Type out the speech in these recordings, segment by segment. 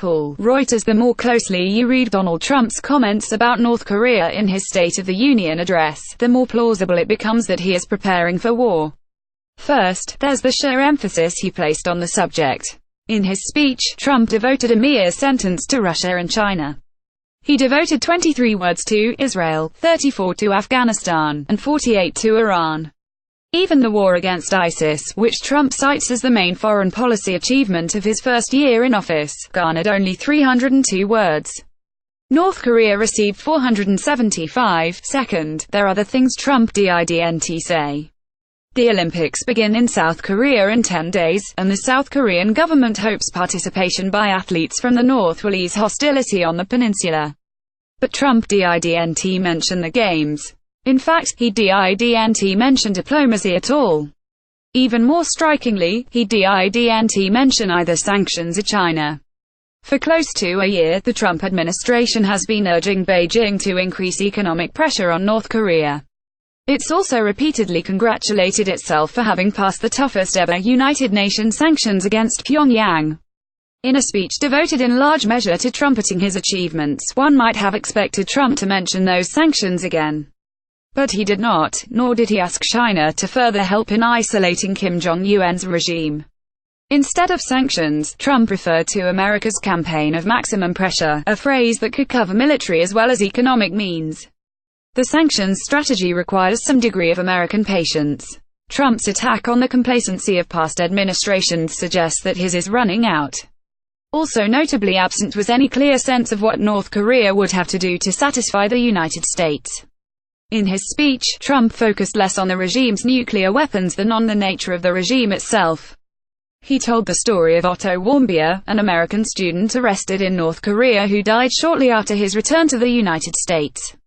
pool. Reuters. The more closely you read Donald Trump's comments about North Korea in his State of the Union address, the more plausible it becomes that he is preparing for war. First, there's the sheer emphasis he placed on the subject. In his speech, Trump devoted a mere sentence to Russia and China. He devoted 23 words to Israel, 34 to Afghanistan, and 48 to Iran. Even the war against ISIS, which Trump cites as the main foreign policy achievement of his first year in office, garnered only 302 words. North Korea received 475. Second, there are the things Trump didn't say. The Olympics begin in South Korea in 10 days, and the South Korean government hopes participation by athletes from the North will ease hostility on the peninsula. But Trump didn't mention the games. In fact, he didn't mention diplomacy at all. Even more strikingly, he didn't mention either sanctions or China. For close to a year, the Trump administration has been urging Beijing to increase economic pressure on North Korea. It's also repeatedly congratulated itself for having passed the toughest ever United Nations sanctions against Pyongyang. In a speech devoted in large measure to trumpeting his achievements, one might have expected Trump to mention those sanctions again. But he did not, nor did he ask China to further help in isolating Kim Jong Un's regime. Instead of sanctions, Trump referred to America's campaign of maximum pressure, a phrase that could cover military as well as economic means. The sanctions strategy requires some degree of American patience. Trump's attack on the complacency of past administrations suggests that his is running out. Also notably absent was any clear sense of what North Korea would have to do to satisfy the United States. In his speech, Trump focused less on the regime's nuclear weapons than on the nature of the regime itself. He told the story of Otto Warmbier, an American student arrested in North Korea who died shortly after his return to the United States.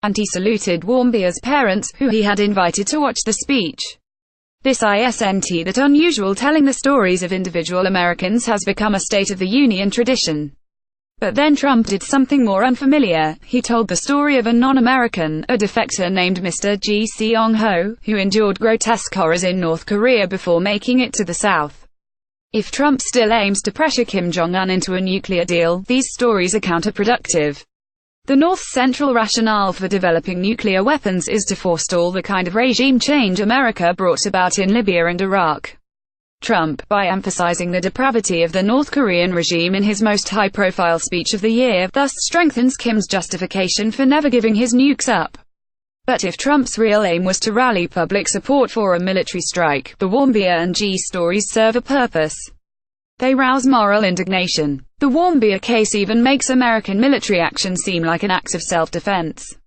And he saluted Warmbier's parents, who he had invited to watch the speech. This isn't that unusual. Telling the stories of individual Americans has become a State of the Union tradition. But then Trump did something more unfamiliar. He told the story of a non-American, a defector named Mr. Ji Seong-ho, who endured grotesque horrors in North Korea before making it to the South. If Trump still aims to pressure Kim Jong Un into a nuclear deal, these stories are counterproductive. The North's central rationale for developing nuclear weapons is to forestall the kind of regime change America brought about in Libya and Iraq. Trump, by emphasizing the depravity of the North Korean regime in his most high-profile speech of the year, thus strengthens Kim's justification for never giving his nukes up. But if Trump's real aim was to rally public support for a military strike, the Warmbier and G stories serve a purpose. They rouse moral indignation. The Warmbier case even makes American military action seem like an act of self-defense.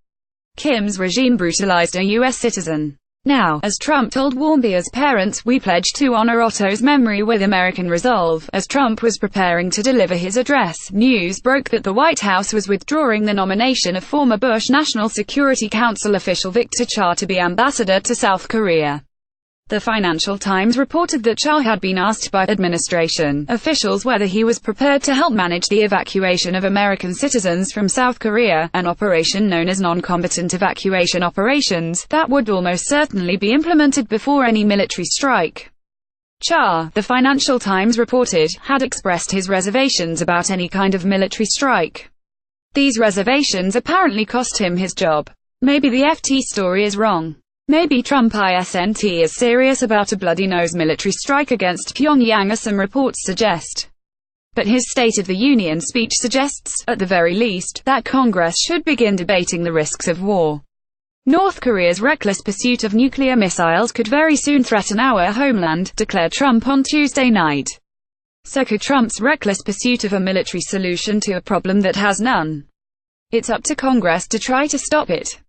Kim's regime brutalized a U.S. citizen. Now, as Trump told Warmbier's parents, we pledge to honor Otto's memory with American resolve. As Trump was preparing to deliver his address, news broke that the White House was withdrawing the nomination of former Bush National Security Council official Victor Cha to be ambassador to South Korea. The Financial Times reported that Cha had been asked by administration officials whether he was prepared to help manage the evacuation of American citizens from South Korea, an operation known as non-combatant evacuation operations, that would almost certainly be implemented before any military strike. Cha, the Financial Times reported, had expressed his reservations about any kind of military strike. These reservations apparently cost him his job. Maybe the FT story is wrong. Maybe Trump isn't as serious about a bloody-nose military strike against Pyongyang as some reports suggest. But his State of the Union speech suggests, at the very least, that Congress should begin debating the risks of war. North Korea's reckless pursuit of nuclear missiles could very soon threaten our homeland, declared Trump on Tuesday night. So could Trump's reckless pursuit of a military solution to a problem that has none. It's up to Congress to try to stop it.